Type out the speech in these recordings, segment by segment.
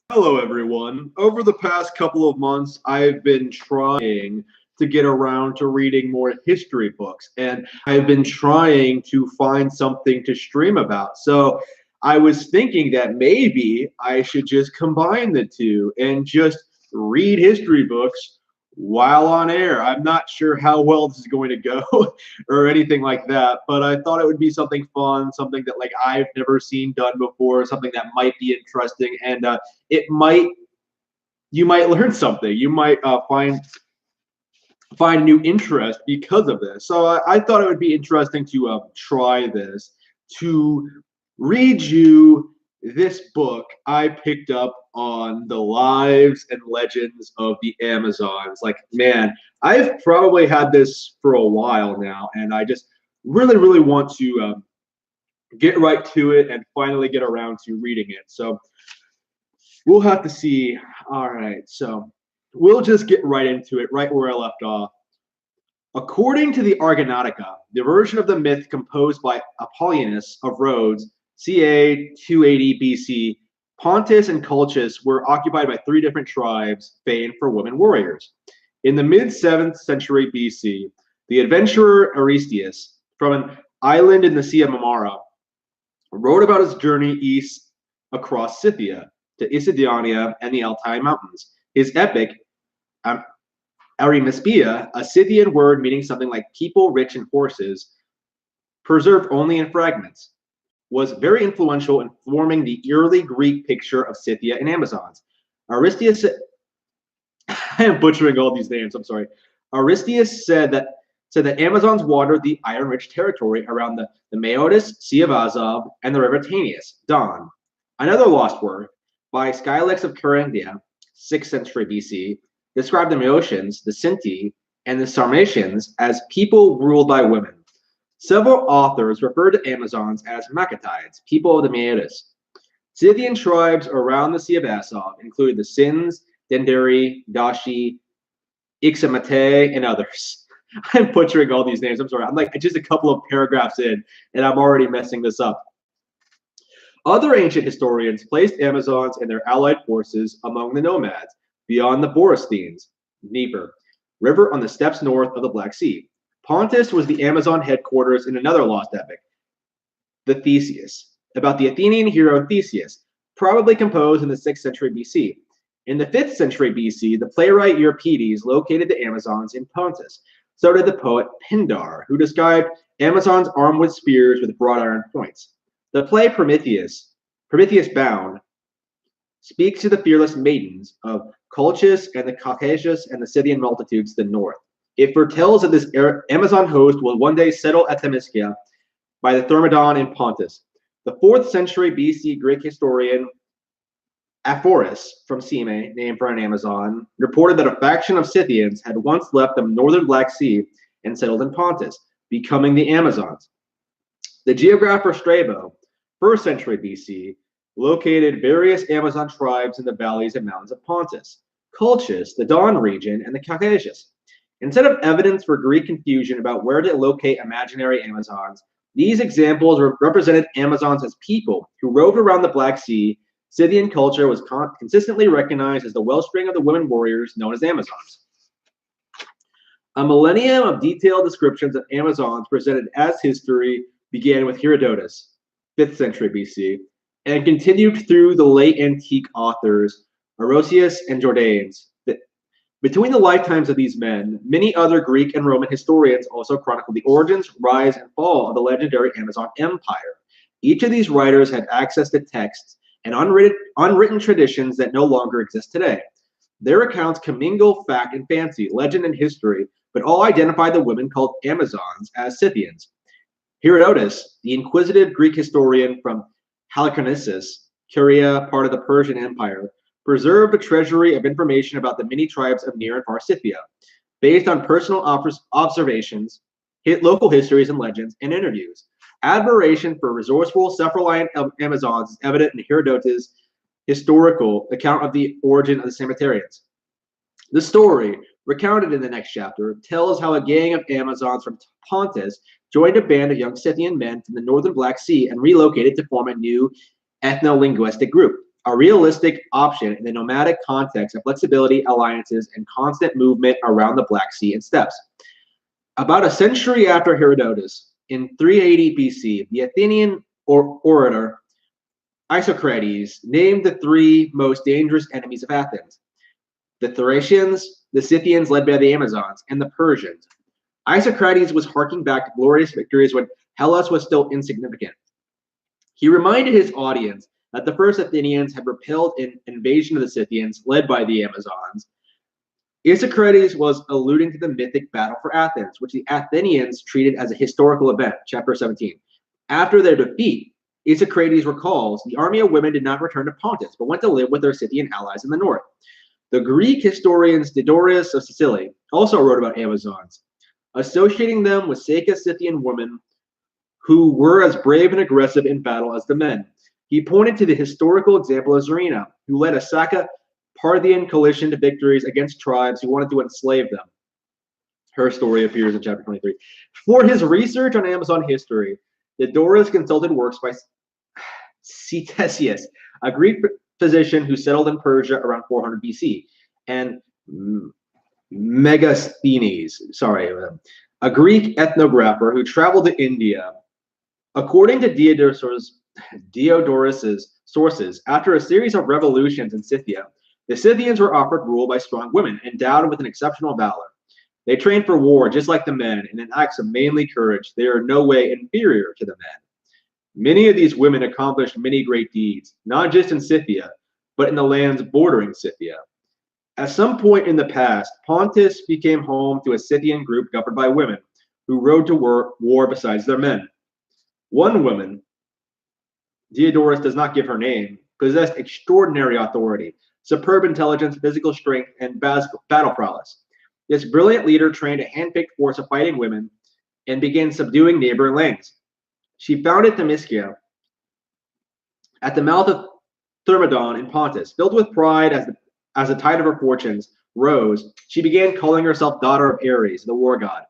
Hello, everyone. Over the past couple of months, I've been trying to get around to reading more history books, and I've been trying to find something to stream about. So I was thinking that maybe I should just combine the two and just read history books while on air. I'm not sure how well this is going to go or anything like that, but I thought it would be something fun, something that like I've never seen done before, something that might be interesting, and it might you might learn something. You might find new interest because of this. So I thought it would be interesting to try this, to read you this book I picked up on the lives and legends of the Amazons. Like, man, I've probably had this for a while now, and I just really, really want to get right to it and finally get around to reading it. So we'll have to see. All right, so we'll just get right into it, right where I left off. According to the Argonautica, the version of the myth composed by Apollonius of Rhodes, ca. 280 BC, Pontus and Colchis were occupied by three different tribes famed for women warriors. In the mid-7th century BC, the adventurer Aristeus, from an island in the Sea of Marmara, wrote about his journey east across Scythia to Isidonia and the Altai Mountains. His epic, Arimaspia, a Scythian word meaning something like people rich in horses, preserved only in fragments, was very influential in forming the early Greek picture of Scythia and Amazons. Aristeus, I am butchering all these names, I'm sorry. Aristeus said that Amazons watered the iron-rich territory around the Maeotis, Sea of Azov, and the river Tanais, Don. Another lost word, by Scylax of Carinthia, 6th century BC, described the Maeotians, the Sinti, and the Sarmatians as people ruled by women. Several authors refer to Amazons as Makatides, people of the Maeotis. Scythian tribes around the Sea of Azov included the Sins, Denderi, Dashi, Ixamate, and others. I'm butchering all these names. I'm sorry. I'm like just a couple of paragraphs in, and I'm already messing this up. Other ancient historians placed Amazons and their allied forces among the nomads beyond the Borysthenes, Dnieper, river on the steppes north of the Black Sea. Pontus was the Amazon headquarters in another lost epic, the Theseus, about the Athenian hero Theseus, probably composed in the 6th century BC. In the 5th century BC, the playwright Euripides located the Amazons in Pontus. So did the poet Pindar, who described Amazons armed with spears with broad iron points. The play Prometheus Bound, speaks to the fearless maidens of Colchis and the Caucasus and the Scythian multitudes to the north. It foretells that this Amazon host will one day settle at Themyscira by the Thermodon in Pontus. The 4th century BC Greek historian Aphorus from Cyme, named for an Amazon, reported that a faction of Scythians had once left the northern Black Sea and settled in Pontus, becoming the Amazons. The geographer Strabo, 1st century BC, located various Amazon tribes in the valleys and mountains of Pontus, Colchis, the Don region, and the Caucasus. Instead of evidence for Greek confusion about where to locate imaginary Amazons, these examples represented Amazons as people who roved around the Black Sea. Scythian culture was consistently recognized as the wellspring of the women warriors known as Amazons. A millennium of detailed descriptions of Amazons presented as history began with Herodotus, 5th century BC, and continued through the late antique authors Orosius and Jordanes. Between the lifetimes of these men, many other Greek and Roman historians also chronicled the origins, rise, and fall of the legendary Amazon Empire. Each of these writers had access to texts and unwritten traditions that no longer exist today. Their accounts commingle fact and fancy, legend and history, but all identify the women called Amazons as Scythians. Herodotus, the inquisitive Greek historian from Halicarnassus, Caria, part of the Persian Empire, preserved a treasury of information about the many tribes of near and far Scythia, based on personal observations, local histories and legends, and interviews. Admiration for resourceful, self-reliant Amazons is evident in Herodotus' historical account of the origin of the Sarmatians. The story, recounted in the next chapter, tells how a gang of Amazons from Pontus joined a band of young Scythian men from the northern Black Sea and relocated to form a new ethno-linguistic group, a realistic option in the nomadic context of flexibility, alliances, and constant movement around the Black Sea and steppes. About a century after Herodotus, in 380 BC, the Athenian orator Isocrates named the three most dangerous enemies of Athens: the Thracians, the Scythians led by the Amazons, and the Persians. Isocrates was harking back to glorious victories when Hellas was still insignificant. He reminded his audience that the first Athenians had repelled an invasion of the Scythians led by the Amazons. Isocrates was alluding to the mythic battle for Athens, which the Athenians treated as a historical event, chapter 17. After their defeat, Isocrates recalls the army of women did not return to Pontus, but went to live with their Scythian allies in the north. The Greek historian Diodorus of Sicily also wrote about Amazons, associating them with Scythian women who were as brave and aggressive in battle as the men. He pointed to the historical example of Zarina, who led a Saca-Parthian coalition to victories against tribes who wanted to enslave them. Her story appears in chapter 23. For his research on Amazon history, Diodorus consulted works by Ctesias, a Greek physician who settled in Persia around 400 BC, and Megasthenes, a Greek ethnographer who traveled to India. According to Diodorus's sources, after a series of revolutions in Scythia, the Scythians were offered rule by strong women, endowed with an exceptional valor. They trained for war just like the men, and in acts of manly courage, they are no way inferior to the men. Many of these women accomplished many great deeds, not just in Scythia, but in the lands bordering Scythia. At some point in the past, Pontus became home to a Scythian group governed by women, who rode to war besides their men. One woman, Diodorus does not give her name, possessed extraordinary authority, superb intelligence, physical strength, and battle prowess. This brilliant leader trained a hand-picked force of fighting women and began subduing neighboring lands. She founded Themyscira at the mouth of Thermodon in Pontus. Filled with pride as the tide of her fortunes rose, she began calling herself daughter of Ares, the war god.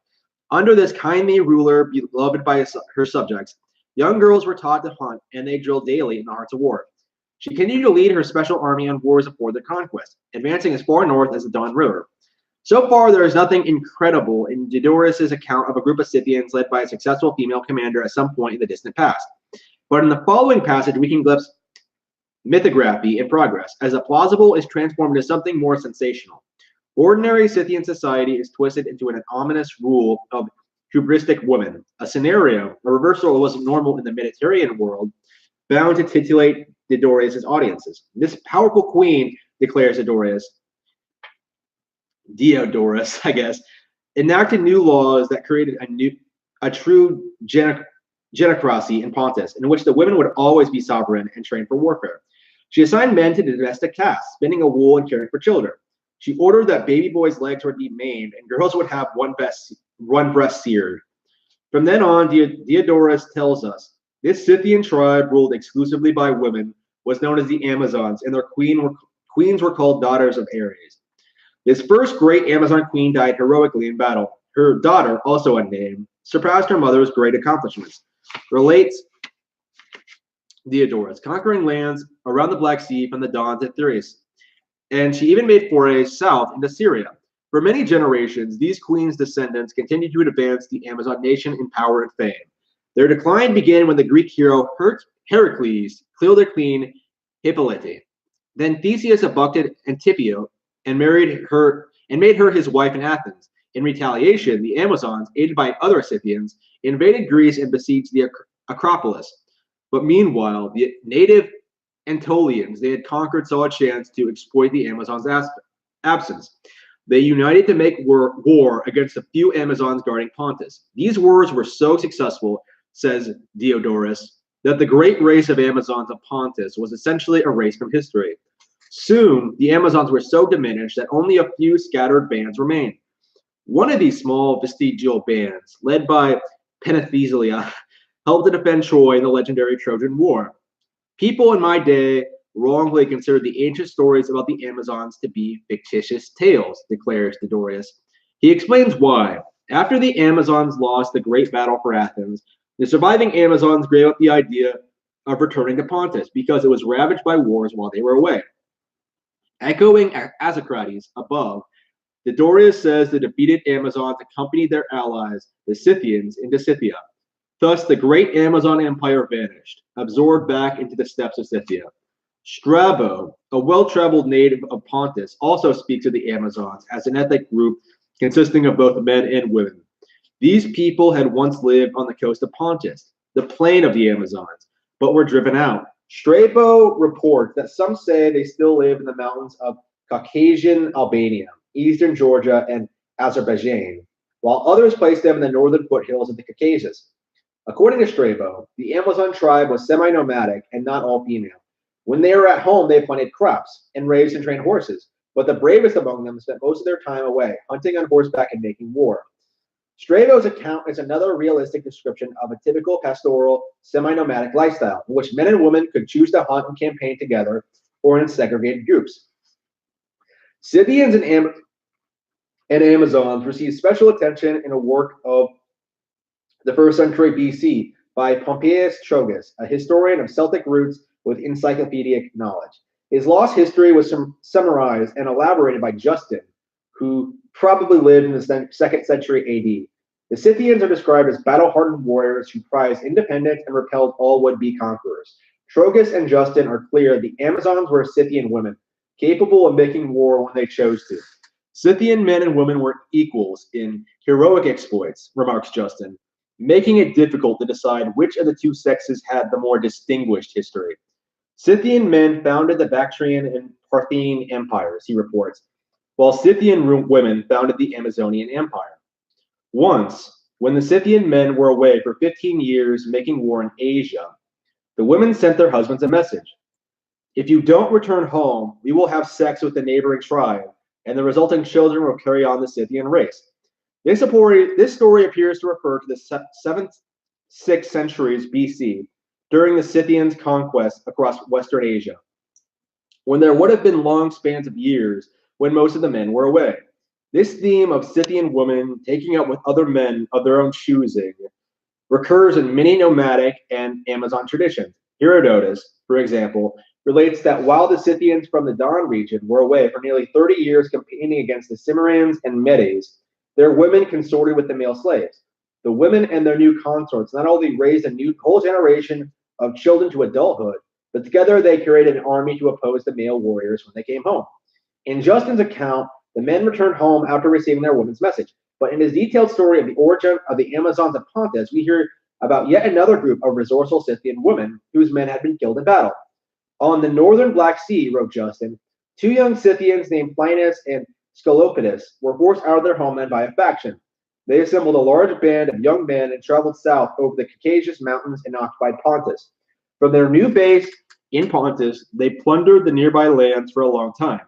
Under this kindly ruler, beloved by her subjects, young girls were taught to hunt, and they drilled daily in the arts of war. She continued to lead her special army on wars for the conquest, advancing as far north as the Don River. So far, there is nothing incredible in Diodorus's account of a group of Scythians led by a successful female commander at some point in the distant past. But in the following passage, we can glimpse mythography in progress, as the plausible is transformed into something more sensational. Ordinary Scythian society is twisted into an ominous rule of hubristic women, a scenario, a reversal that wasn't normal in the Mediterranean world, bound to titillate Diodorus's audiences. This powerful queen, declares Diodorus, enacted new laws that created a true genocracy in Pontus, in which the women would always be sovereign and trained for warfare. She assigned men to domestic tasks, spinning a wool and caring for children. She ordered that baby boys' legs would be maimed and girls would have one breast seared. From then on, Diodorus tells us, this Scythian tribe, ruled exclusively by women, was known as the Amazons, and their queens were called daughters of Ares. This first great Amazon queen died heroically in battle. Her daughter, also unnamed, surpassed her mother's great accomplishments. Relates Diodorus, conquering lands around the Black Sea from the Don to Thrace. And she even made forays south into Syria. For many generations, these queens' descendants continued to advance the Amazon nation in power and fame. Their decline began when the Greek hero Heracles killed their queen Hippolyte. Then Theseus abducted Antipio and made her his wife in Athens. In retaliation, the Amazons, aided by other Scythians, invaded Greece and besieged the Acropolis. But meanwhile, the native Anatolians they had conquered saw a chance to exploit the Amazons' absence. They united to make war against the few Amazons guarding Pontus. These wars were so successful, says Diodorus, that the great race of Amazons of Pontus was essentially erased from history. Soon, the Amazons were so diminished that only a few scattered bands remained. One of these small vestigial bands, led by Penthesilea, helped to defend Troy in the legendary Trojan War. People in my day wrongly considered the ancient stories about the Amazons to be fictitious tales, declares Diodorus. He explains why. After the Amazons lost the great battle for Athens, the surviving Amazons gave up the idea of returning to Pontus because it was ravaged by wars while they were away. Echoing Azocrates above, Diodorus says the defeated Amazons accompanied their allies, the Scythians, into Scythia. Thus, the great Amazon Empire vanished, absorbed back into the steppes of Scythia. Strabo, a well-traveled native of Pontus, also speaks of the Amazons as an ethnic group consisting of both men and women. These people had once lived on the coast of Pontus, the plain of the Amazons, but were driven out. Strabo reports that some say they still live in the mountains of Caucasian Albania, eastern Georgia, and Azerbaijan, while others place them in the northern foothills of the Caucasus. According to Strabo, the Amazon tribe was semi-nomadic and not all female. When they were at home, they planted crops and raised and trained horses, but the bravest among them spent most of their time away, hunting on horseback and making war. Strabo's account is another realistic description of a typical pastoral, semi-nomadic lifestyle, in which men and women could choose to hunt and campaign together or in segregated groups. Scythians and Amazons received special attention in a work of the 1st century BC by Pompeius Trogus, a historian of Celtic roots with encyclopedic knowledge. His lost history was summarized and elaborated by Justin, who probably lived in the 2nd century AD. The Scythians are described as battle-hardened warriors who prized independence and repelled all would-be conquerors. Trogus and Justin are clear the Amazons were Scythian women, capable of making war when they chose to. Scythian men and women were equals in heroic exploits, remarks Justin, making it difficult to decide which of the two sexes had the more distinguished history. Scythian men founded the Bactrian and Parthian empires, he reports, while Scythian women founded the Amazonian Empire. Once, when the Scythian men were away for 15 years making war in Asia, the women sent their husbands a message. If you don't return home, we will have sex with the neighboring tribe, and the resulting children will carry on the Scythian race. This story appears to refer to the 7th, 6th centuries BC, during the Scythians' conquest across Western Asia, when there would have been long spans of years when most of the men were away. This theme of Scythian women taking up with other men of their own choosing recurs in many nomadic and Amazon traditions. Herodotus, for example, relates that while the Scythians from the Don region were away for nearly 30 years campaigning against the Cimmerians and Medes, their women consorted with the male slaves. The women and their new consorts not only raised a new whole generation of children to adulthood, but together they created an army to oppose the male warriors when they came home. In Justin's account, the men returned home after receiving their woman's message. But in his detailed story of the origin of the Amazons of Pontus, we hear about yet another group of resourceful Scythian women whose men had been killed in battle. On the northern Black Sea, wrote Justin, 2 young Scythians named Plinus and Scolopidus were forced out of their homeland by a faction. They assembled a large band of young men and traveled south over the Caucasus Mountains and occupied Pontus. From their new base in Pontus, they plundered the nearby lands for a long time.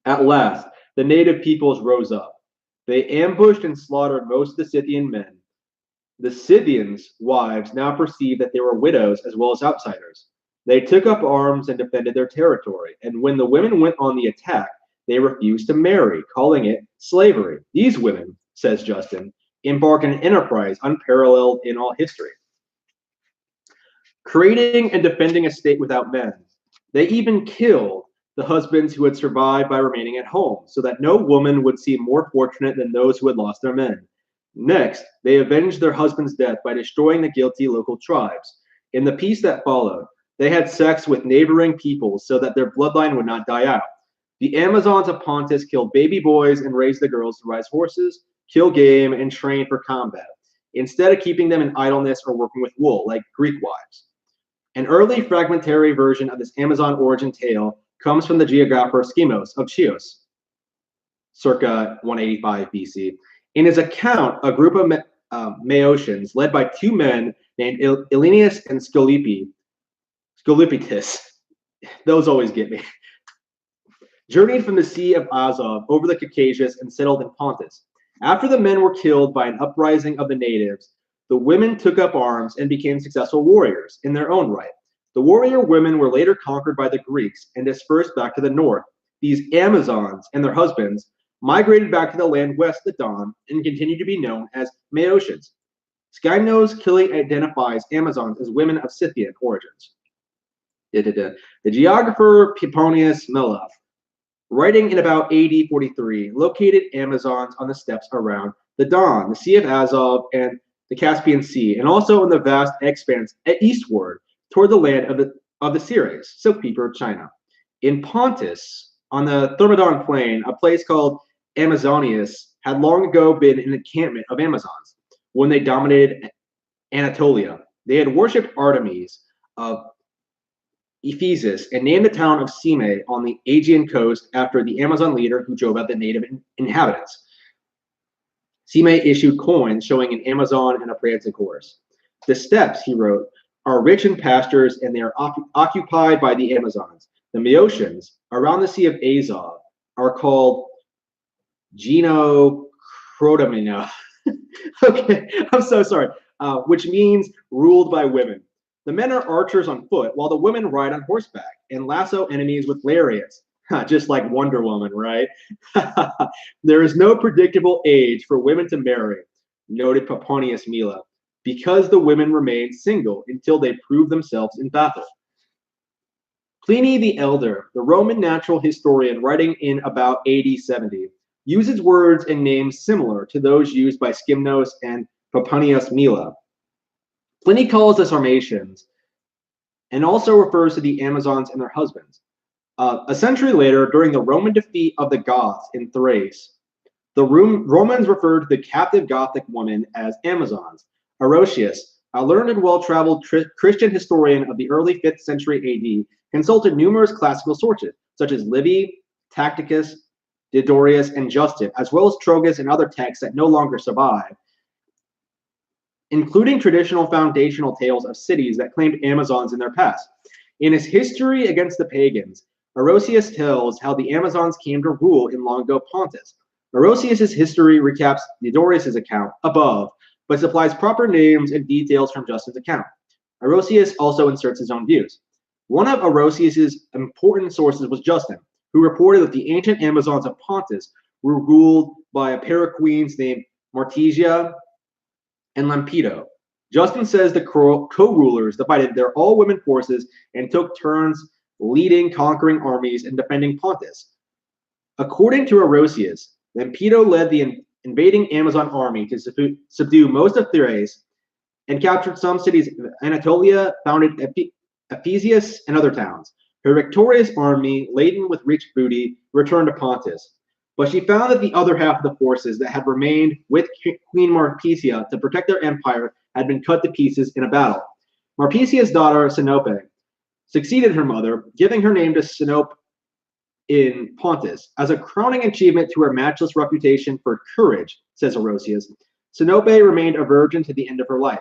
At last, the native peoples rose up. They ambushed and slaughtered most of the Scythian men. The Scythians' wives now perceived that they were widows as well as outsiders. They took up arms and defended their territory, and when the women went on the attack, they refused to marry, calling it slavery. These women, says Justin, embarked on an enterprise unparalleled in all history. Creating and defending a state without men, they even killed the husbands who had survived by remaining at home, so that no woman would seem more fortunate than those who had lost their men. Next, they avenged their husband's death by destroying the guilty local tribes. In the peace that followed, they had sex with neighboring peoples so that their bloodline would not die out. The Amazons of Pontus killed baby boys and raised the girls to ride horses, kill game, and train for combat, instead of keeping them in idleness or working with wool, like Greek wives. An early fragmentary version of this Amazon origin tale comes from the geographer Schimos of Chios, circa 185 BC. In his account, a group of Maeotians, led by 2 men named Ilenius and Scolopidus, those always get me, journeyed from the Sea of Azov over the Caucasus and settled in Pontus. After the men were killed by an uprising of the natives, the women took up arms and became successful warriors in their own right. The warrior women were later conquered by the Greeks and dispersed back to the north. These Amazons and their husbands migrated back to the land west of the Don and continued to be known as Maeotians. Skynos clearly identifies Amazons as women of Scythian origins. The geographer Pomponius Mela, writing in about AD 43, located Amazons on the steppes around the Don, the Sea of Azov, and the Caspian Sea, and also in the vast expanse eastward toward the land of the Ceres, silk people of China. In Pontus, on the Thermodon plain, a place called Amazonius had long ago been an encampment of Amazons when they dominated Anatolia. They had worshipped Artemis of Ephesus and named the town of Cyme on the Aegean coast after the Amazon leader who drove out the native inhabitants. Cyme issued coins showing an Amazon and a prancing horse. The steppes, he wrote, are rich in pastures and they are occupied by the Amazons. The Meotians around the Sea of Azov are called Genocrotamina. Okay, I'm so sorry. Which means ruled by women. The men are archers on foot, while the women ride on horseback and lasso enemies with lariats. Just like Wonder Woman, right? There is no predictable age for women to marry, noted Pomponius Mela, because the women remain single until they prove themselves in battle. Pliny the Elder, the Roman natural historian writing in about AD 70, uses words and names similar to those used by Skimnos and Pomponius Mela. Pliny calls the Sarmatians and also refers to the Amazons and their husbands. A century later, during the Roman defeat of the Goths in Thrace, the Romans referred to the captive Gothic women as Amazons. Orosius, a learned and well-traveled Christian historian of the early 5th century AD, consulted numerous classical sources, such as Livy, Tacitus, Diodorus, and Justin, as well as Trogus and other texts that no longer survive, including traditional foundational tales of cities that claimed Amazons in their past. In his History Against the Pagans, Orosius tells how the Amazons came to rule in Longo Pontus. Orosius's history recaps Diodorus's account above, but supplies proper names and details from Justin's account. Orosius also inserts his own views. One of Orosius's important sources was Justin, who reported that the ancient Amazons of Pontus were ruled by a pair of queens named Martesia and Lampedo. Justin says the co-rulers divided their all-women forces and took turns leading conquering armies and defending Pontus. According to Orosius, Lampedo led the invading Amazon army to subdue most of Thrace and captured some cities of Anatolia, founded Ephesus and other towns. Her victorious army, laden with rich booty, returned to Pontus. But she found that the other half of the forces that had remained with Queen Marpesia to protect their empire had been cut to pieces in a battle. Marpesia's daughter, Sinope, succeeded her mother, giving her name to Sinope in Pontus. As a crowning achievement to her matchless reputation for courage, says Orosius, Sinope remained a virgin to the end of her life.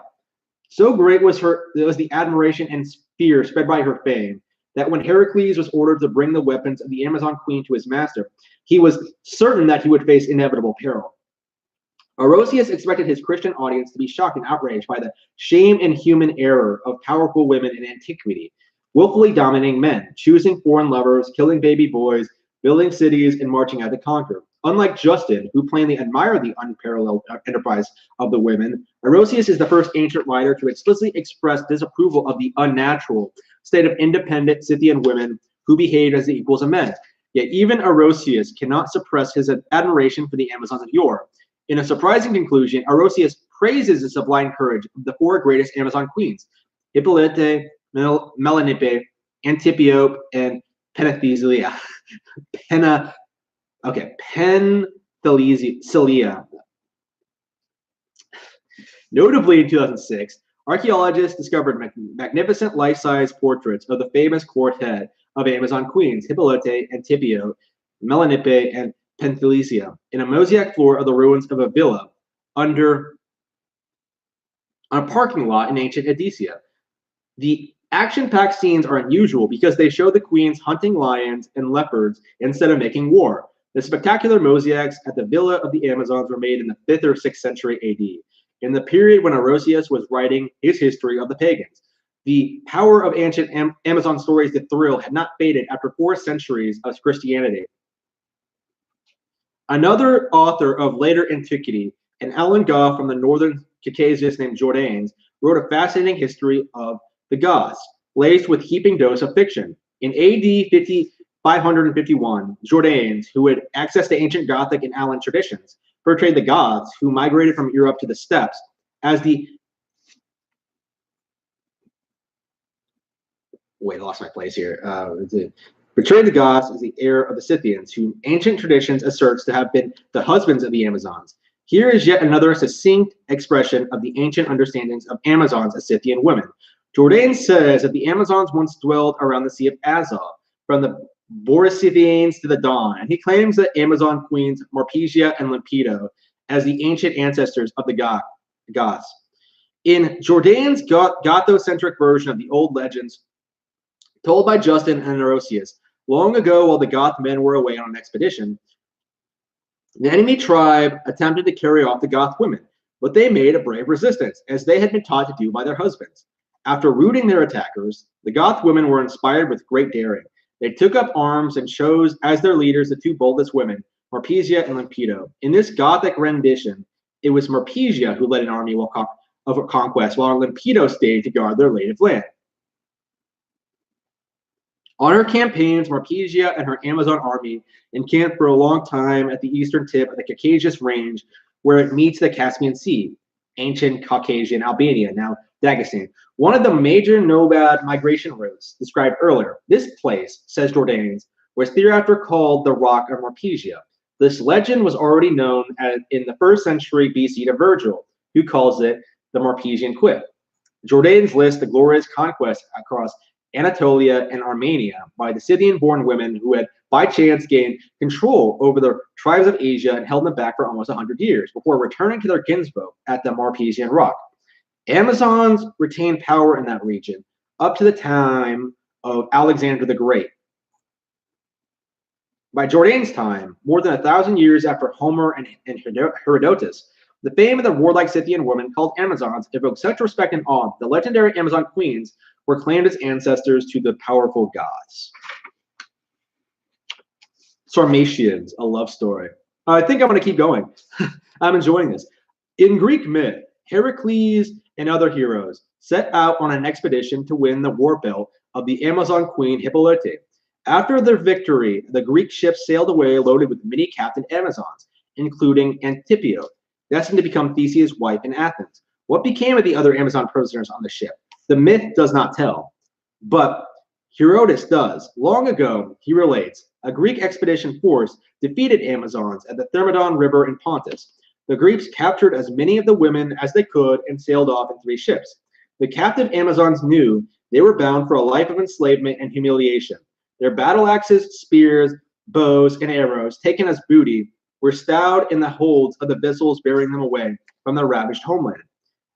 So great was the admiration and fear spread by her fame, that when Heracles was ordered to bring the weapons of the Amazon queen to his master, he was certain that he would face inevitable peril. Orosius expected his Christian audience to be shocked and outraged by the shame and human error of powerful women in antiquity, willfully dominating men, choosing foreign lovers, killing baby boys, building cities, and marching out to conquer. Unlike Justin, who plainly admired the unparalleled enterprise of the women, Orosius is the first ancient writer to explicitly express disapproval of the unnatural state of independent Scythian women who behaved as the equals of men. Yet even Orosius cannot suppress his admiration for the Amazons of yore. In a surprising conclusion, Orosius praises the sublime courage of the four greatest Amazon queens, Hippolyte, Melanippe, Antipiope, and Penthesilea. Penthesilea. Notably, in 2006, archaeologists discovered magnificent life-size portraits of the famous quartet of Amazon queens, Hippolyte, Antipiope, Melanippe, and Penthesilea, in a mosaic floor of the ruins of a villa under a parking lot in ancient Edessa. The action-packed scenes are unusual because they show the queens hunting lions and leopards instead of making war. The spectacular mosaics at the Villa of the Amazons were made in the 5th or 6th century AD, in the period when Orosius was writing his history of the pagans. The power of ancient Amazon stories to thrill had not faded after 4 centuries of Christianity. Another author of later antiquity, and Alan Goff from the Northern Caucasus named Jordanes, wrote a fascinating history of the Goths, laced with heaping dose of fiction. In AD 551, Jordanes, who had access to ancient Gothic and Allan traditions, portrayed the Goths, who migrated from Europe to the steppes, as the wait, I lost my place here. Portrayed the Goths as the heir of the Scythians, whom ancient traditions asserts to have been the husbands of the Amazons. Here is yet another succinct expression of the ancient understandings of Amazons as Scythian women. Jordanes says that the Amazons once dwelled around the Sea of Azov, from the Boryscians to the Don, and he claims that Amazon queens Marpesia and Lampeto as the ancient ancestors of the Goths. In Jordanes' Gothocentric version of the old legends, told by Justin and Orosius, long ago while the Goth men were away on an expedition, the enemy tribe attempted to carry off the Goth women, but they made a brave resistance, as they had been taught to do by their husbands. After routing their attackers, the Goth women were inspired with great daring. They took up arms and chose as their leaders the two boldest women, Marpesia and Lampeto. In this Gothic rendition, it was Marpesia who led an army of conquest, while Lampeto stayed to guard their native land. On her campaigns, Marpesia and her Amazon army encamped for a long time at the eastern tip of the Caucasus Range, where it meets the Caspian Sea, ancient Caucasian Albania, now Dagestan, one of the major nomad migration routes described earlier. This place, says Jordanes, was thereafter called the Rock of Marpesia. This legend was already known in the 1st century BC to Virgil, who calls it the Marpesian Cliff. Jordanes lists the glorious conquest across Anatolia and Armenia by the Scythian-born women who had by chance gained control over the tribes of Asia and held them back for almost 100 years before returning to their kinsfolk at the Marpesian Rock. Amazons retained power in that region up to the time of Alexander the Great. By Jordanes' time, more than 1,000 years after Homer and Herodotus, the fame of the warlike Scythian women called Amazons evoked such respect and awe that the legendary Amazon queens were claimed as ancestors to the powerful gods. Sarmatians, a love story. I think I'm going to keep going. I'm enjoying this. In Greek myth, Heracles and other heroes set out on an expedition to win the war belt of the Amazon queen Hippolyte. After their victory, the Greek ship sailed away loaded with many captive Amazons, including Antipio, destined to become Theseus' wife in Athens. What became of the other Amazon prisoners on the ship? The myth does not tell, but Herodotus does. Long ago, he relates, a Greek expedition force defeated Amazons at the Thermodon River in Pontus. The Greeks captured as many of the women as they could and sailed off in 3 ships. The captive Amazons knew they were bound for a life of enslavement and humiliation. Their battle axes, spears, bows, and arrows, taken as booty, were stowed in the holds of the vessels bearing them away from their ravaged homeland.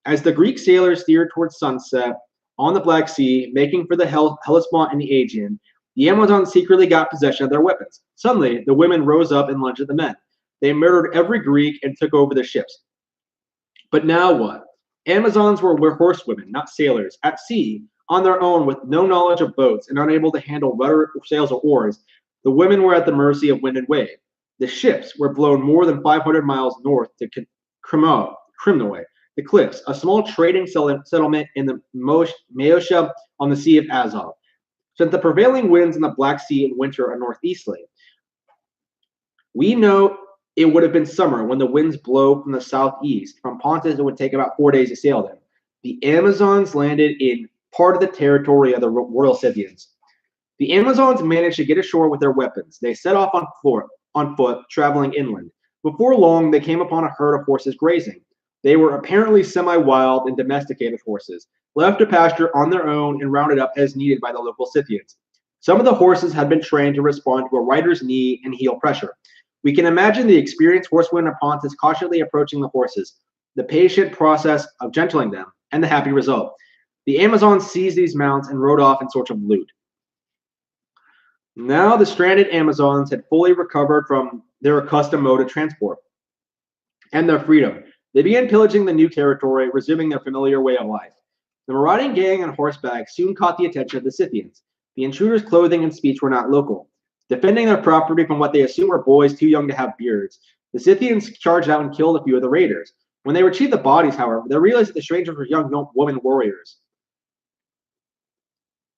As the Greek sailors steered towards sunset on the Black Sea, making for the Hellespont and the Aegean, the Amazons secretly got possession of their weapons. Suddenly, the women rose up and lunged at the men. They murdered every Greek and took over the ships. But now what? Amazons were horsewomen, not sailors. At sea, on their own, with no knowledge of boats and unable to handle rudder, sails, or oars, the women were at the mercy of wind and wave. The ships were blown more than 500 miles north to Krimnoy, the cliffs, a small trading settlement in the Maeotia on the Sea of Azov. Since the prevailing winds in the Black Sea in winter are northeasterly, we know it would have been summer when the winds blow from the southeast. From Pontus, it would take about 4 days to sail them. The Amazons landed in part of the territory of the royal Scythians. The Amazons managed to get ashore with their weapons. They set off on foot, traveling inland. Before long, they came upon a herd of horses grazing. They were apparently semi-wild and domesticated horses, left to pasture on their own and rounded up as needed by the local Scythians. Some of the horses had been trained to respond to a rider's knee and heel pressure. We can imagine the experienced horsewomen of Pontus cautiously approaching the horses, the patient process of gentling them, and the happy result. The Amazons seized these mounts and rode off in search of loot. Now the stranded Amazons had fully recovered from their accustomed mode of transport and their freedom. They began pillaging the new territory, resuming their familiar way of life. The marauding gang on horseback soon caught the attention of the Scythians. The intruders' clothing and speech were not local. Defending their property from what they assumed were boys too young to have beards, the Scythians charged out and killed a few of the raiders. When they retrieved the bodies, however, they realized that the strangers were young woman warriors.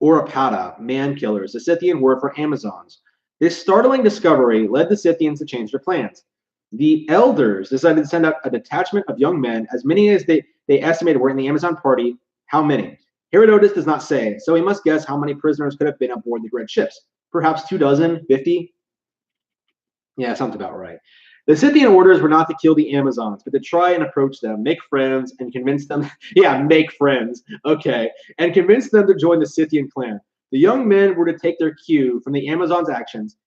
Oripata, man-killers, the Scythian word for Amazons. This startling discovery led the Scythians to change their plans. The elders decided to send out a detachment of young men, as many as they estimated were in the Amazon party. How many? Herodotus does not say, so we must guess how many prisoners could have been aboard the great ships. Perhaps 24, 50? Yeah, sounds about right. The Scythian orders were not to kill the Amazons, but to try and approach them, make friends, and convince them. Yeah, make friends. Okay. And convince them to join the Scythian clan. The young men were to take their cue from the Amazons' actions.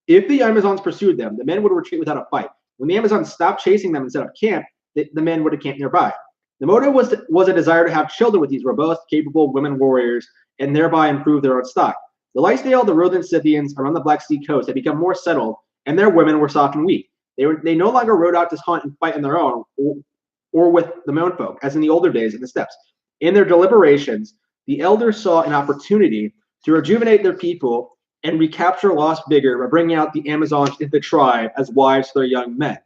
If the Amazons pursued them, the men would retreat without a fight. When the Amazons stopped chasing them and set up camp, the men would have camped nearby. The motive was a desire to have children with these robust, capable women warriors and thereby improve their own stock. The lifestyle of the Rhodian Scythians around the Black Sea coast had become more settled, and their women were soft and weak. They no longer rode out to hunt and fight on their own or with the mounfolk, as in the older days in the steppes. In their deliberations, the elders saw an opportunity to rejuvenate their people and recapture lost vigor by bringing out the Amazons into the tribe as wives for their young men.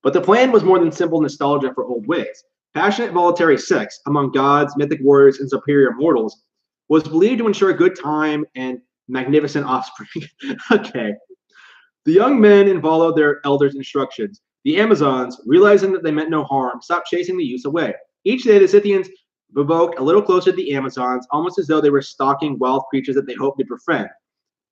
But the plan was more than simple nostalgia for old ways. Passionate voluntary sex among gods, mythic warriors, and superior mortals was believed to ensure a good time and magnificent offspring. Okay. The young men followed their elders' instructions. The Amazons, realizing that they meant no harm, stopped chasing the youths away. Each day, the Scythians provoked a little closer to the Amazons, almost as though they were stalking wild creatures that they hoped to befriend,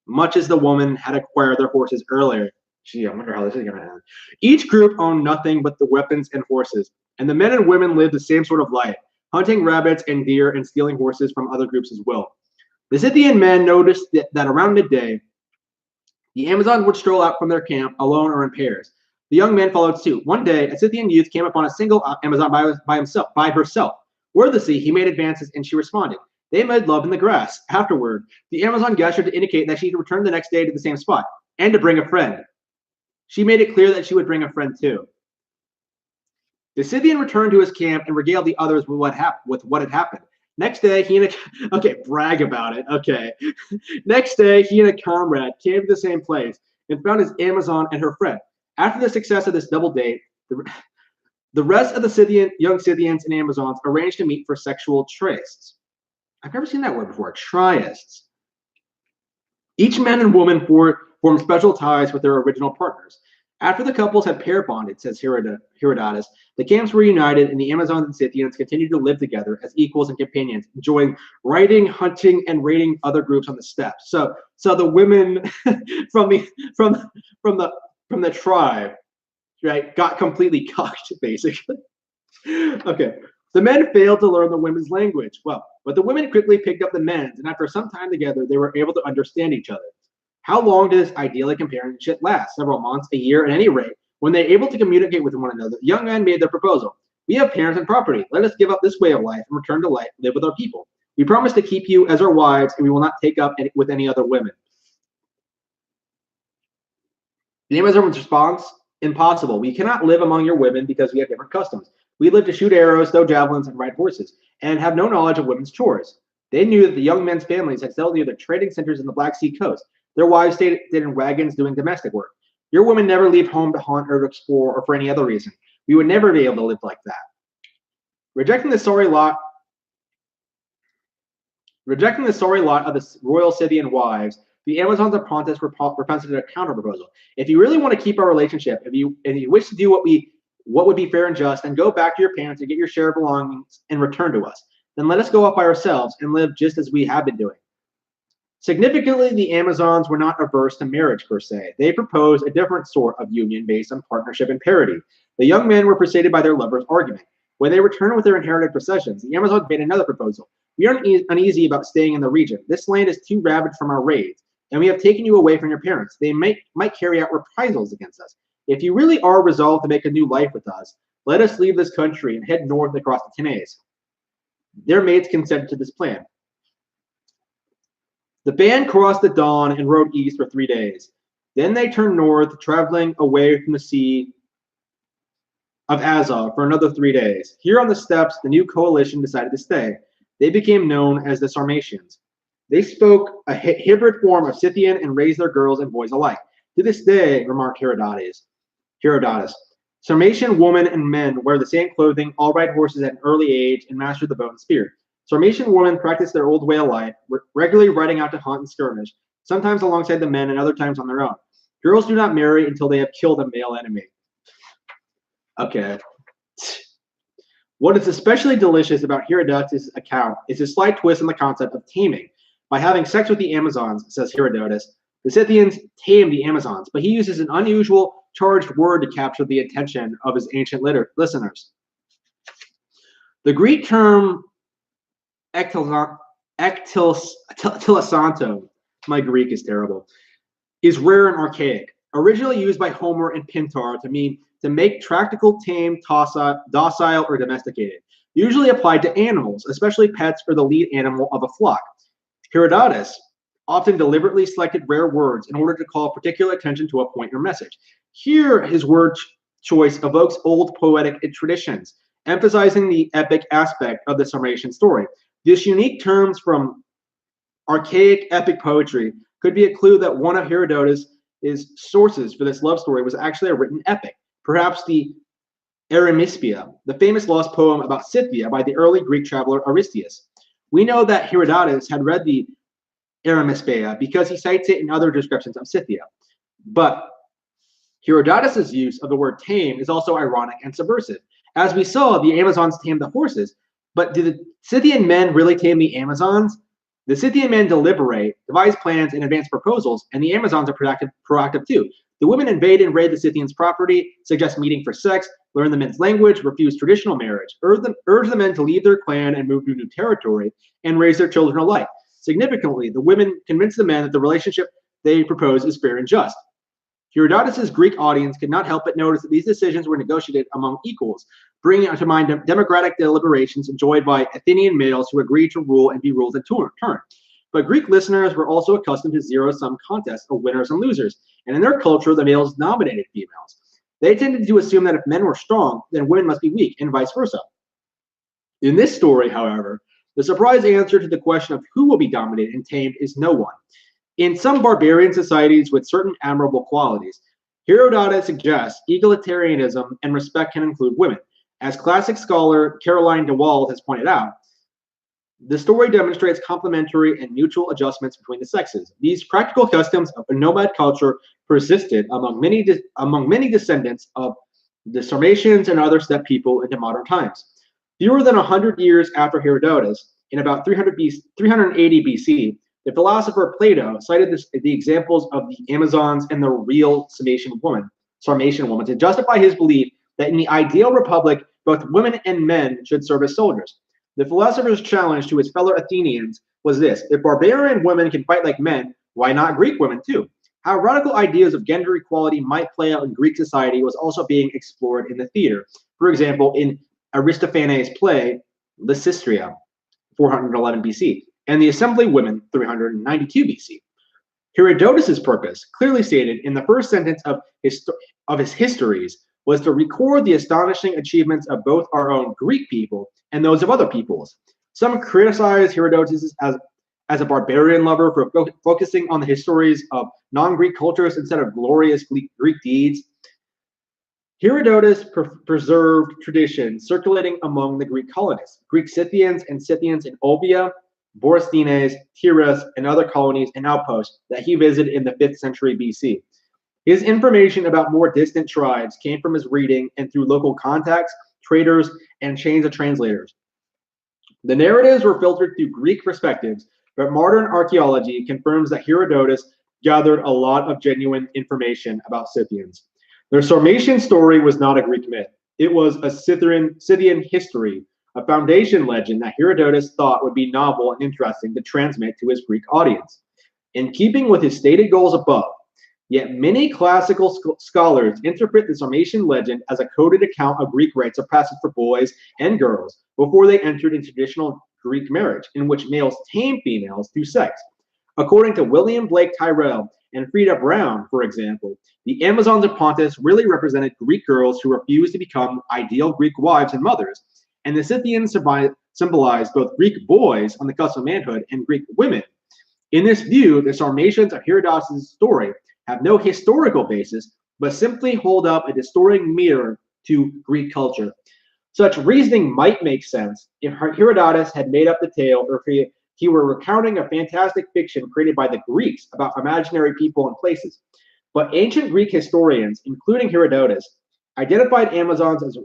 much as the woman had acquired their horses earlier. Gee, I wonder how this is going to end. Each group owned nothing but the weapons and horses, and the men and women lived the same sort of life, hunting rabbits and deer and stealing horses from other groups as well. The Scythian men noticed that around midday, the Amazons would stroll out from their camp alone or in pairs. The young men followed suit. One day, a Scythian youth came upon a single Amazon by herself. Wordlessly, he made advances and she responded. They made love in the grass. Afterward, the Amazon gestured to indicate that she would return the next day to the same spot and to bring a friend. She made it clear that she would bring a friend too. The Scythian returned to his camp and regaled the others with what had happened. Next day, he and brag about it. Okay. Next day, he and a comrade came to the same place and found his Amazon and her friend. After the success of this double date, the rest of the young Scythians and Amazons arranged to meet for sexual trysts. I've never seen that word before. Trysts. Each man and woman formed special ties with their original partners. After the couples had pair bonded, says Herodotus, the camps were united and the Amazons and Scythians continued to live together as equals and companions, enjoying riding, hunting, and raiding other groups on the steppes. So the women from the tribe, right, got completely cocked, basically. Okay. The men failed to learn the women's language. Well, but the women quickly picked up the men's, and after some time together, they were able to understand each other. How long did this idyllic companionship last? Several months, a year, at any rate. When they were able to communicate with one another, the young men made their proposal. We have parents and property. Let us give up this way of life and return to life, live with our people. We promise to keep you as our wives, and we will not take up with any other women. The Amazon's response: impossible. We cannot live among your women because we have different customs. We live to shoot arrows, throw javelins, and ride horses, and have no knowledge of women's chores. They knew that the young men's families had settled near the trading centers in the Black Sea coast. Their wives stayed in wagons doing domestic work. Your women never leave home to hunt or to explore or for any other reason. We would never be able to live like that. Rejecting the sorry lot of the royal Scythian wives, the Amazons of Pontus presented a counter proposal. If you really want to keep our relationship, if you wish to do what would be fair and just, then go back to your parents and get your share of belongings and return to us. Then let us go up by ourselves and live just as we have been doing. Significantly, the Amazons were not averse to marriage per se. They proposed a different sort of union based on partnership and parity. The young men were persuaded by their lovers' argument. When they returned with their inherited possessions, the Amazons made another proposal. We are uneasy about staying in the region. This land is too ravaged from our raids, and we have taken you away from your parents. They might carry out reprisals against us. If you really are resolved to make a new life with us, let us leave this country and head north across the Tanais. Their maids consented to this plan. The band crossed the Don and rode east for 3 days. Then they turned north, traveling away from the Sea of Azov for another 3 days. Here on the steppes, the new coalition decided to stay. They became known as the Sarmatians. They spoke a hybrid form of Scythian and raised their girls and boys alike. To this day, remarked Herodotus, Sarmatian women and men wear the same clothing, all ride horses at an early age, and master the bow and spear. Sarmatian women practice their old way of life, regularly riding out to hunt and skirmish, sometimes alongside the men and other times on their own. Girls do not marry until they have killed a male enemy. Okay. What is especially delicious about Herodotus' account is his slight twist on the concept of taming. By having sex with the Amazons, says Herodotus, the Scythians tamed the Amazons, but he uses an unusual charged word to capture the attention of his ancient listeners. The Greek term ektilosanto, my Greek is terrible, is rare and archaic. Originally used by Homer and Pindar to mean to make tractable, tame, docile, or domesticated, usually applied to animals, especially pets or the lead animal of a flock. Herodotus often deliberately selected rare words in order to call particular attention to a point or message. Here, his word choice evokes old poetic traditions, emphasizing the epic aspect of the Sarmatian story. This unique terms from archaic epic poetry could be a clue that one of Herodotus' sources for this love story was actually a written epic, perhaps the Arimispia, the famous lost poem about Scythia by the early Greek traveler Aristeas. We know that Herodotus had read the Arimispia because he cites it in other descriptions of Scythia. But Herodotus' use of the word tame is also ironic and subversive. As we saw, the Amazons tamed the horses, but did the Scythian men really tame the Amazons? The Scythian men deliberate, devise plans, and advance proposals, and the Amazons are proactive too. The women invade and raid the Scythians' property, suggest meeting for sex, learn the men's language, refuse traditional marriage, urge the men to leave their clan and move to new territory, and raise their children alike. Significantly, the women convince the men that the relationship they propose is fair and just. Herodotus' Greek audience could not help but notice that these decisions were negotiated among equals, bringing to mind democratic deliberations enjoyed by Athenian males who agreed to rule and be ruled in turn. But Greek listeners were also accustomed to zero-sum contests of winners and losers, and in their culture, the males dominated females. They tended to assume that if men were strong, then women must be weak, and vice versa. In this story, however, the surprise answer to the question of who will be dominated and tamed is no one. In some barbarian societies with certain admirable qualities, Herodotus suggests egalitarianism and respect can include women. As classic scholar Caroline DeWald has pointed out, the story demonstrates complementary and mutual adjustments between the sexes. These practical customs of a nomad culture persisted among many descendants of the Sarmatians and other steppe people into modern times. Fewer than 100 years after Herodotus, in about 380 BC, the philosopher Plato cited the examples of the Amazons and the real Sarmatian woman to justify his belief that in the ideal republic, both women and men should serve as soldiers. The philosopher's challenge to his fellow Athenians was this: if barbarian women can fight like men, why not Greek women too? How radical ideas of gender equality might play out in Greek society was also being explored in the theater. For example, in Aristophanes' play Lysistria, 411 BC, and the Assembly Women, 392 BC. Herodotus' purpose, clearly stated in the first sentence of his histories, was to record the astonishing achievements of both our own Greek people and those of other peoples. Some criticize Herodotus as a barbarian lover for focusing on the histories of non-Greek cultures instead of glorious Greek deeds. Herodotus preserved traditions circulating among the Greek colonists, Greek Scythians and Scythians in Olbia, Borysthenes, Tyras, and other colonies and outposts that he visited in the 5th century BC. His information about more distant tribes came from his reading and through local contacts, traders, and chains of translators. The narratives were filtered through Greek perspectives, but modern archaeology confirms that Herodotus gathered a lot of genuine information about Scythians. The Sarmatian story was not a Greek myth. It was a Scythian history, a foundation legend that Herodotus thought would be novel and interesting to transmit to his Greek audience. In keeping with his stated goals above, yet many classical scholars interpret the Sarmatian legend as a coded account of Greek rites of passage for boys and girls before they entered into traditional Greek marriage, in which males tame females through sex. According to William Blake Tyrrell and Frida Brown, for example, the Amazons of Pontus really represented Greek girls who refused to become ideal Greek wives and mothers, and the Scythians symbolized both Greek boys on the cusp of manhood and Greek women. In this view, the Sarmatians of Herodotus' story have no historical basis, but simply hold up a distorting mirror to Greek culture. Such reasoning might make sense if Herodotus had made up the tale, or if he were recounting a fantastic fiction created by the Greeks about imaginary people and places. But ancient Greek historians, including Herodotus, identified Amazons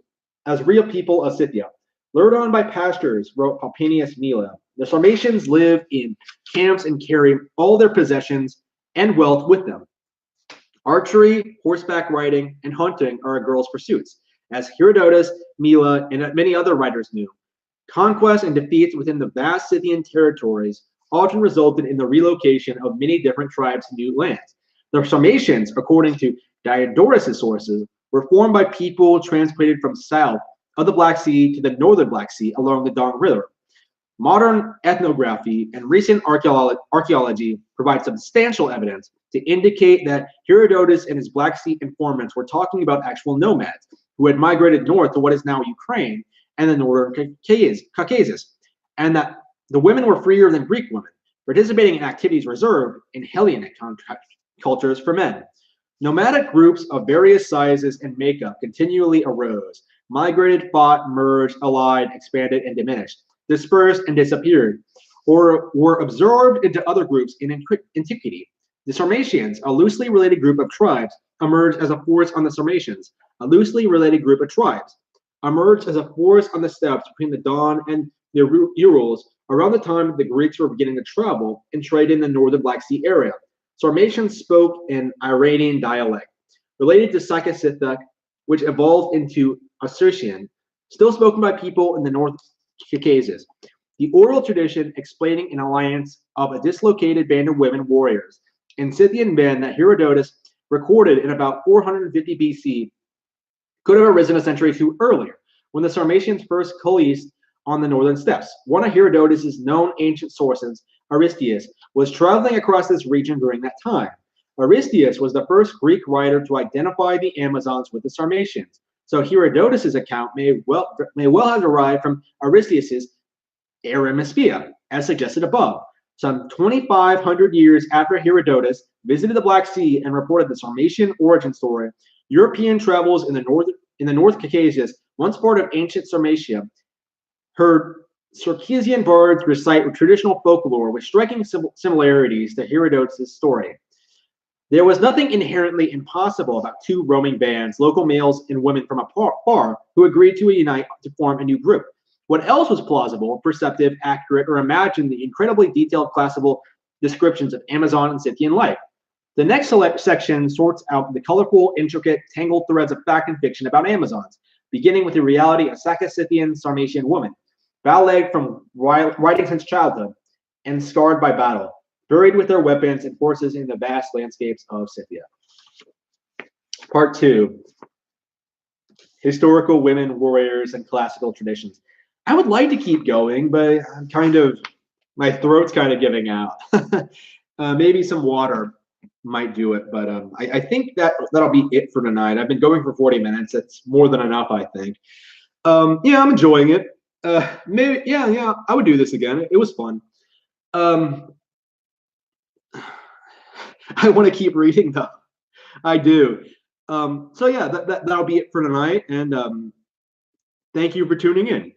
as real people of Scythia. Lured on by pastures, wrote Paupinius Mela, the Sarmatians live in camps and carry all their possessions and wealth with them. Archery, horseback riding, and hunting are a girl's pursuits, as Herodotus, Mela, and many other writers knew. Conquests and defeats within the vast Scythian territories often resulted in the relocation of many different tribes to new lands. The Sarmatians, according to Diodorus' sources, were formed by people transplanted from south of the Black Sea to the northern Black Sea along the Don River. Modern ethnography and recent archaeology provide substantial evidence to indicate that Herodotus and his Black Sea informants were talking about actual nomads who had migrated north to what is now Ukraine and the northern Caucasus, and that the women were freer than Greek women, participating in activities reserved in Hellenic cultures for men. Nomadic groups of various sizes and makeup continually arose, migrated, fought, merged, allied, expanded, and diminished, dispersed, and disappeared, or were absorbed into other groups in antiquity. The Sarmatians, a loosely related group of tribes, emerged as a force on the Sarmatians, a loosely related group of tribes, emerged as a force on the steppes between the Don and the Urals around the time the Greeks were beginning to travel and trade in the northern Black Sea area. Sarmatians spoke an Iranian dialect, related to Syko-Scythic, which evolved into Osirian, still spoken by people in the North Caucasus. The oral tradition explaining an alliance of a dislocated band of women warriors and Scythian men that Herodotus recorded in about 450 BC could have arisen a century or two earlier, when the Sarmatians first coalesced on the northern steppes. One of Herodotus' known ancient sources, Aristeas, was traveling across this region during that time. Aristeas was the first Greek writer to identify the Amazons with the Sarmatians, so Herodotus' account may well have derived from Aristeas' Arimaspia, as suggested above. Some 2,500 years after Herodotus visited the Black Sea and reported the Sarmatian origin story, European travels in the North Caucasus, once part of ancient Sarmatia, heard Circassian bards recite traditional folklore with striking similarities to Herodotus' story. There was nothing inherently impossible about two roaming bands, local males and women from afar, who agreed to unite to form a new group. What else was plausible, perceptive, accurate, or imagined the incredibly detailed classical descriptions of Amazon and Scythian life? The next section sorts out the colorful, intricate, tangled threads of fact and fiction about Amazons, beginning with the reality of Syko-Scythian Sarmatian woman, bow-legged from riding since childhood, and scarred by battle, buried with their weapons and horses in the vast landscapes of Scythia. Part 2. Historical women, warriors, and classical traditions. I would like to keep going, but my throat's kind of giving out. Maybe some water might do it, but I think that'll be it for tonight. I've been going for 40 minutes. That's more than enough, I think. Yeah, I'm enjoying it. Maybe, yeah, I would do this again. It was fun. I want to keep reading though. I do. So yeah, that'll be it for tonight, and thank you for tuning in.